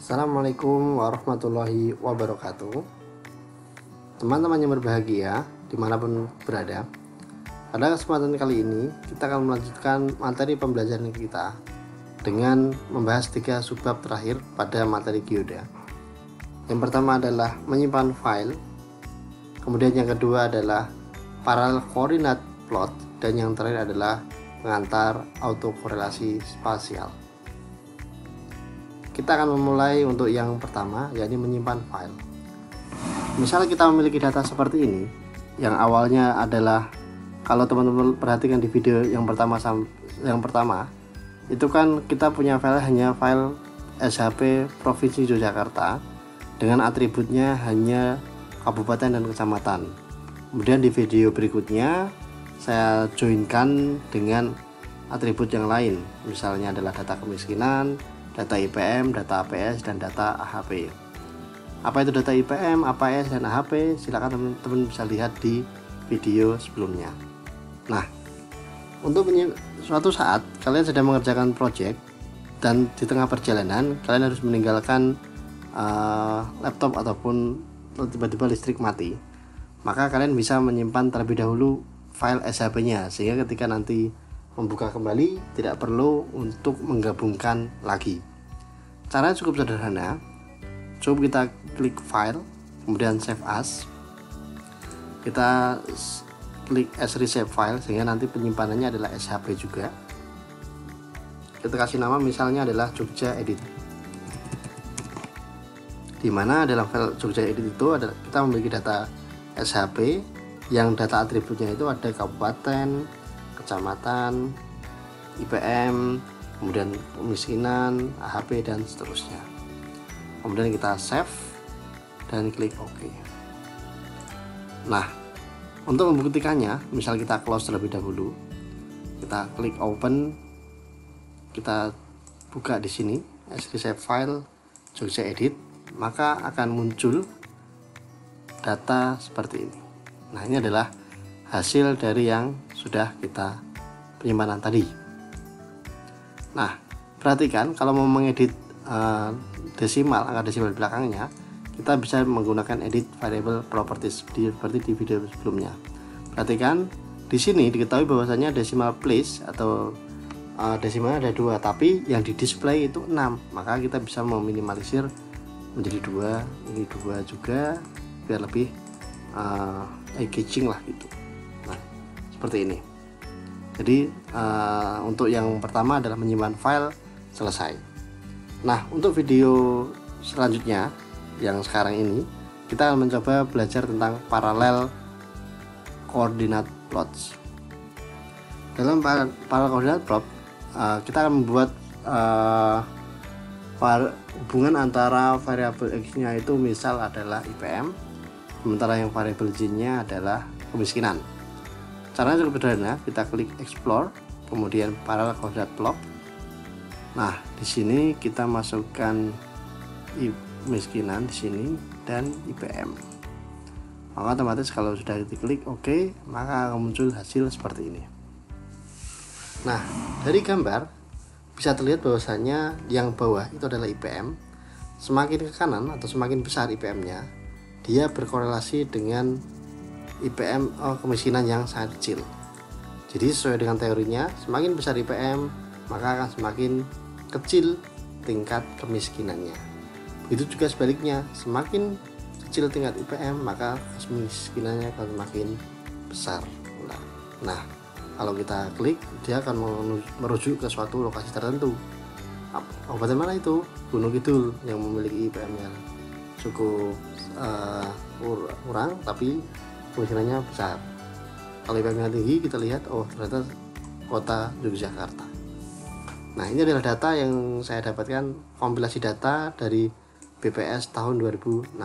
Assalamualaikum warahmatullahi wabarakatuh. Teman-teman yang berbahagia dimanapun berada, pada kesempatan kali ini kita akan melanjutkan materi pembelajaran kita dengan membahas 3 subbab terakhir pada materi geoda. Yang pertama adalah menyimpan file, kemudian yang kedua adalah parallel coordinate plot, dan yang terakhir adalah pengantar autokorelasi spasial. Kita akan memulai untuk yang pertama, yakni menyimpan file. Misalnya kita memiliki data seperti ini, yang awalnya adalah, kalau teman-teman perhatikan di video yang pertama, itu kan kita punya file hanya file SHP Provinsi Yogyakarta dengan atributnya hanya kabupaten dan kecamatan. Kemudian di video berikutnya saya joinkan dengan atribut yang lain, misalnya adalah data kemiskinan, data IPM, data APS, dan data AHP. Apa itu data IPM, APS, dan AHP? Silakan teman-teman bisa lihat di video sebelumnya. Nah, untuk suatu saat kalian sedang mengerjakan project dan di tengah perjalanan kalian harus meninggalkan laptop ataupun tiba-tiba listrik mati, maka kalian bisa menyimpan terlebih dahulu file SHP-nya, sehingga ketika nanti membuka kembali tidak perlu untuk menggabungkan lagi. Caranya cukup sederhana. Coba kita klik file, kemudian save as, kita klik as resave file, sehingga nanti penyimpanannya adalah SHP juga. Kita kasih nama misalnya adalah Jogja Edit, dimana dalam file Jogja Edit itu adalah kita memiliki data SHP yang data atributnya itu ada kabupaten, kecamatan, IPM, kemudian kemiskinan, AHP, dan seterusnya. Kemudian kita save dan klik OK. Nah, untuk membuktikannya, misal kita close terlebih dahulu, kita klik open, kita buka di sini save file Jogja Edit, maka akan muncul data seperti ini. Nah, ini adalah hasil dari yang sudah kita penyimpanan tadi. Nah, perhatikan kalau mau mengedit desimal, angka desimal belakangnya, kita bisa menggunakan edit variable properties seperti di video sebelumnya. Perhatikan di sini diketahui bahwasanya decimal place atau desimalnya ada 2, tapi yang di display itu 6, maka kita bisa meminimalisir menjadi 2, ini 2 juga, biar lebih eye-catching lah gitu. Nah, seperti ini. Jadi untuk yang pertama adalah menyimpan file, selesai. Nah, untuk video selanjutnya yang sekarang ini, kita akan mencoba belajar tentang parallel coordinate plots. Dalam parallel coordinate plot, kita akan membuat hubungan antara variabel x-nya itu misal adalah IPM, sementara yang variabel y-nya adalah kemiskinan. Caranya cukup sederhana, kita klik explore, kemudian parallel coordinate plot. Nah, di sini kita masukkan kemiskinan di sini dan IPM. Maka otomatis kalau sudah diklik OK, maka akan muncul hasil seperti ini. Nah, dari gambar bisa terlihat bahwasanya yang bawah itu adalah IPM. Semakin ke kanan atau semakin besar IPM-nya, dia berkorelasi dengan IPM kemiskinan yang sangat kecil. Jadi sesuai dengan teorinya, semakin besar IPM maka akan semakin kecil tingkat kemiskinannya. Begitu juga sebaliknya, semakin kecil tingkat IPM maka kemiskinannya akan semakin besar. Nah, kalau kita klik, dia akan merujuk ke suatu lokasi tertentu. Kabupaten mana itu? Gunung Kidul yang memiliki IPM yang cukup kurang tapi kemiskinannya besar. Kalau IPM-nya tinggi, kita lihat ternyata kota Yogyakarta. Nah, ini adalah data yang saya dapatkan, kompilasi data dari BPS tahun 2016.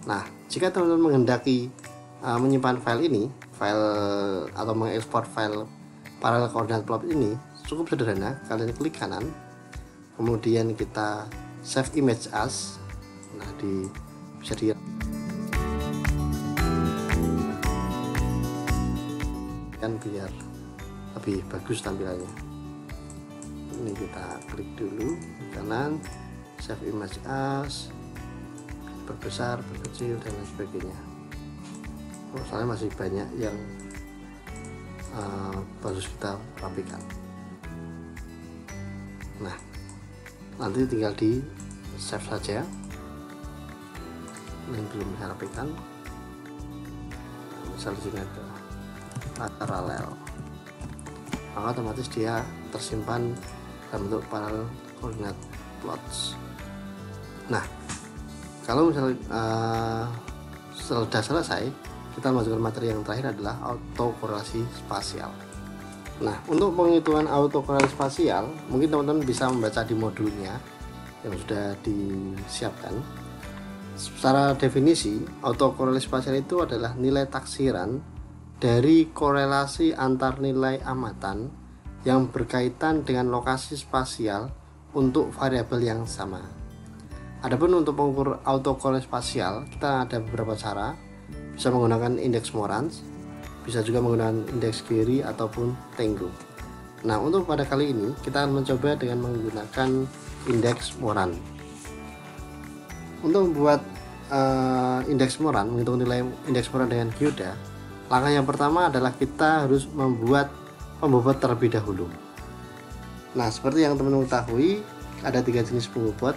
Nah, jika teman-teman menghendaki menyimpan file ini, file atau mengekspor file parallel coordinate plot ini, cukup sederhana. Kalian klik kanan, kemudian kita save image as. Nah, bisa di kan biar lebih bagus tampilannya. Ini kita klik dulu kanan, save image as, perbesar, perkecil, dan lain sebagainya. Soalnya masih banyak yang harus kita rapikan. Nah, nanti tinggal di save saja. Ini belum saya rapikan. Misal di sini ada paralel, maka otomatis dia tersimpan dalam bentuk parallel coordinate plots. Nah, kalau misalnya sudah selesai, kita masukkan materi yang terakhir adalah autokorelasi spasial. Nah, untuk penghitungan autokorelasi spasial, mungkin teman-teman bisa membaca di modulnya yang sudah disiapkan. Secara definisi, autokorelasi spasial itu adalah nilai taksiran dari korelasi antar nilai amatan yang berkaitan dengan lokasi spasial untuk variabel yang sama. Adapun untuk pengukur autokorelasi spasial, kita ada beberapa cara. Bisa menggunakan indeks Morans, bisa juga menggunakan indeks Geary ataupun Tango. Nah, untuk pada kali ini kita akan mencoba dengan menggunakan indeks Moran. Untuk membuat indeks Moran, menghitung nilai indeks Moran dengan geoda, langkah yang pertama adalah kita harus membuat pembobot terlebih dahulu. Nah, seperti yang teman-teman ketahui, ada 3 jenis pembobot.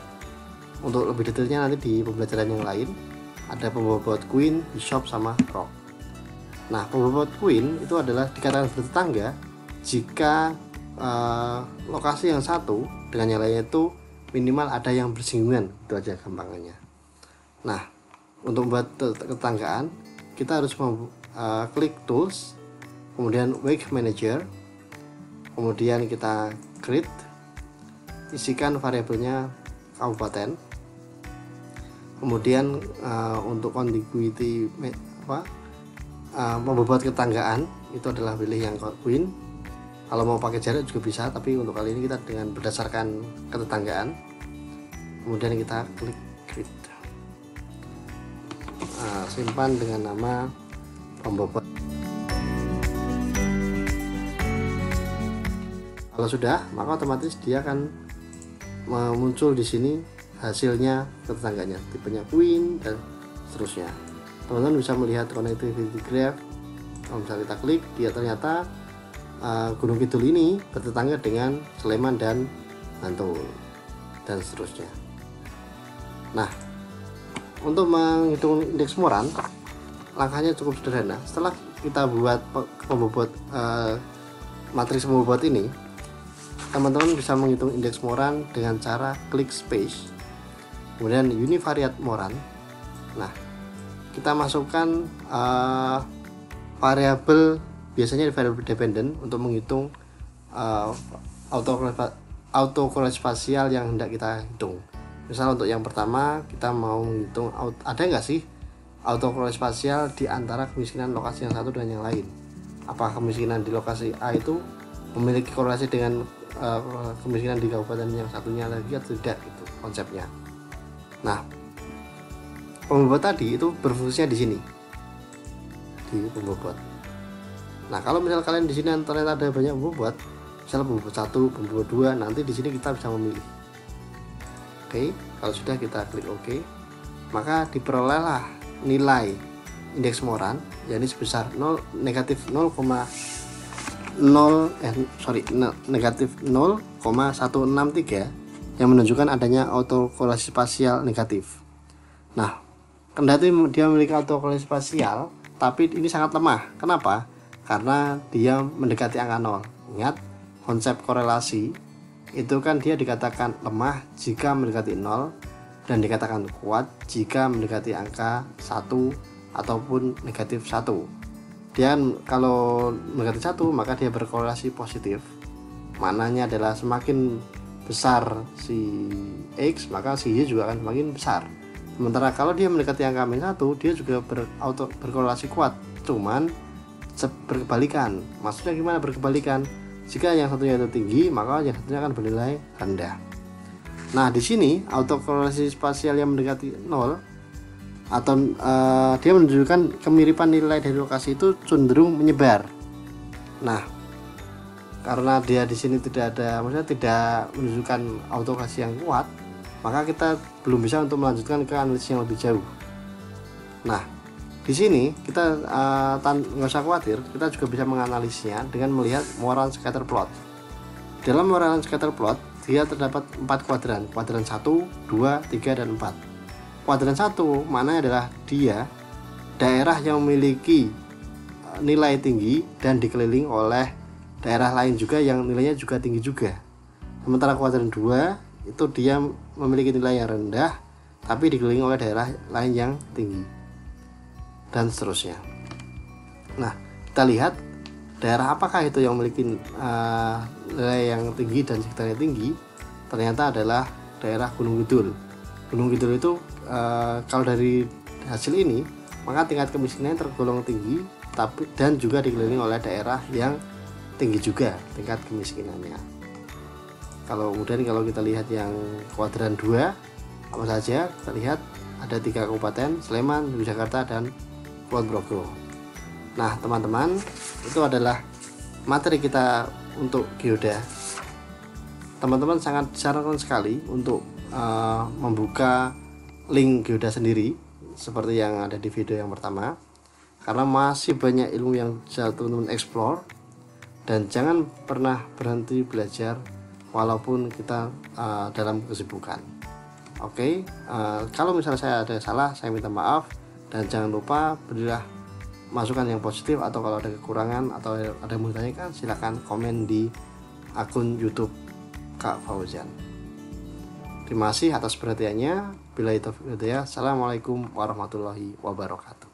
Untuk lebih detailnya nanti di pembelajaran yang lain. Ada pembobot queen, bishop, sama rook. Nah, pembobot queen itu adalah dikatakan bertetangga jika lokasi yang satu dengan yang lainnya itu minimal ada yang bersinggungan. Itu aja gampangannya. Nah, untuk membuat tetanggaan, kita harus klik tools, kemudian wake manager, kemudian kita create, isikan variabelnya kabupaten. Kemudian untuk contiguity membobot ketanggaan itu adalah pilih yang queen. Kalau mau pakai jarak juga bisa, tapi untuk kali ini kita dengan berdasarkan ketetanggaan. Kemudian kita klik create, simpan dengan nama pembobot. Kalau sudah, maka otomatis dia akan muncul di sini hasilnya ketetangganya, tipenya queen dan seterusnya. Teman-teman bisa melihat connectivity graph. Kalau misalnya kita klik, dia ternyata Gunung Kidul ini bertetangga dengan Sleman dan Bantul dan seterusnya. Nah, untuk menghitung indeks Moran, langkahnya cukup sederhana. Setelah kita buat pembobot matriks pembobot ini, teman-teman bisa menghitung indeks Moran dengan cara klik space, kemudian univariate Moran. Nah, kita masukkan variabel, biasanya variabel dependent untuk menghitung autokorelasi spasial yang hendak kita hitung. Misal untuk yang pertama kita mau menghitung ada nggak sih autokorelasi spasial di antara kemiskinan lokasi yang satu dengan yang lain. Apakah kemiskinan di lokasi A itu memiliki korelasi dengan kemiskinan di kabupaten yang satunya lagi atau tidak, gitu konsepnya. Nah, pembobot tadi itu berfungsinya di sini, di pembobot. Nah, kalau misal kalian di sini ternyata ada banyak pembobot, misal pembobot 1, pembobot 2, nanti di sini kita bisa memilih. Oke, kalau sudah kita klik OK, maka diperolehlah nilai indeks Moran, yakni sebesar negatif 0,163 yang menunjukkan adanya autokorelasi spasial negatif. Nah, kendati dia memiliki autokorelasi spasial, tapi ini sangat lemah. Kenapa? Karena dia mendekati angka 0. Ingat, konsep korelasi itu kan dia dikatakan lemah jika mendekati 0 dan dikatakan kuat jika mendekati angka 1 ataupun negatif 1. Dia kalau mendekati 1 maka dia berkorelasi positif. Maknanya adalah semakin besar si X maka si Y juga akan semakin besar. Sementara kalau dia mendekati angka -1, dia juga berkorelasi kuat, cuman berkebalikan. Maksudnya gimana berkebalikan? Jika yang satunya itu tinggi, maka yang satunya akan bernilai rendah. Nah, di sini autokorelasi spasial yang mendekati 0 atau dia menunjukkan kemiripan nilai dari lokasi itu cenderung menyebar. Nah, karena dia di sini tidak ada, maksudnya tidak menunjukkan autokorelasi yang kuat, maka kita belum bisa untuk melanjutkan ke analisis yang lebih jauh. Nah, di sini kita nggak usah khawatir, kita juga bisa menganalisnya dengan melihat Moran scatter plot. Dalam Moran scatter plot, dia terdapat 4 kuadran, kuadran 1, 2, 3, dan 4. Kuadran 1 maknanya adalah dia daerah yang memiliki nilai tinggi dan dikelilingi oleh daerah lain juga yang nilainya juga tinggi juga. Sementara kuadran 2 itu dia memiliki nilai yang rendah tapi dikelilingi oleh daerah lain yang tinggi, dan seterusnya. Nah, kita lihat daerah apakah itu yang memiliki nilai yang tinggi dan sekitarnya tinggi. Ternyata adalah daerah Gunung Kidul. Gunung Kidul itu kalau dari hasil ini, maka tingkat kemiskinannya tergolong tinggi, tapi dan juga dikelilingi oleh daerah yang tinggi juga tingkat kemiskinannya. Kemudian kalau kita lihat yang kuadran 2, apa saja? Kita lihat ada 3 kabupaten, Sleman, Yogyakarta, dan Kulon Progo. Nah, teman-teman, itu adalah materi kita untuk geoda. Teman-teman sangat disarankan sekali untuk membuka link geoda sendiri seperti yang ada di video yang pertama, karena masih banyak ilmu yang bisa teman-teman explore, dan jangan pernah berhenti belajar walaupun kita dalam kesibukan. Oke, kalau misalnya saya ada salah, saya minta maaf, dan jangan lupa berilah masukan yang positif, atau kalau ada kekurangan atau ada yang mau ditanyakan, silahkan komen di akun YouTube Kak Fauzan. Terima kasih atas perhatiannya. Bila itu video, assalamualaikum warahmatullahi wabarakatuh.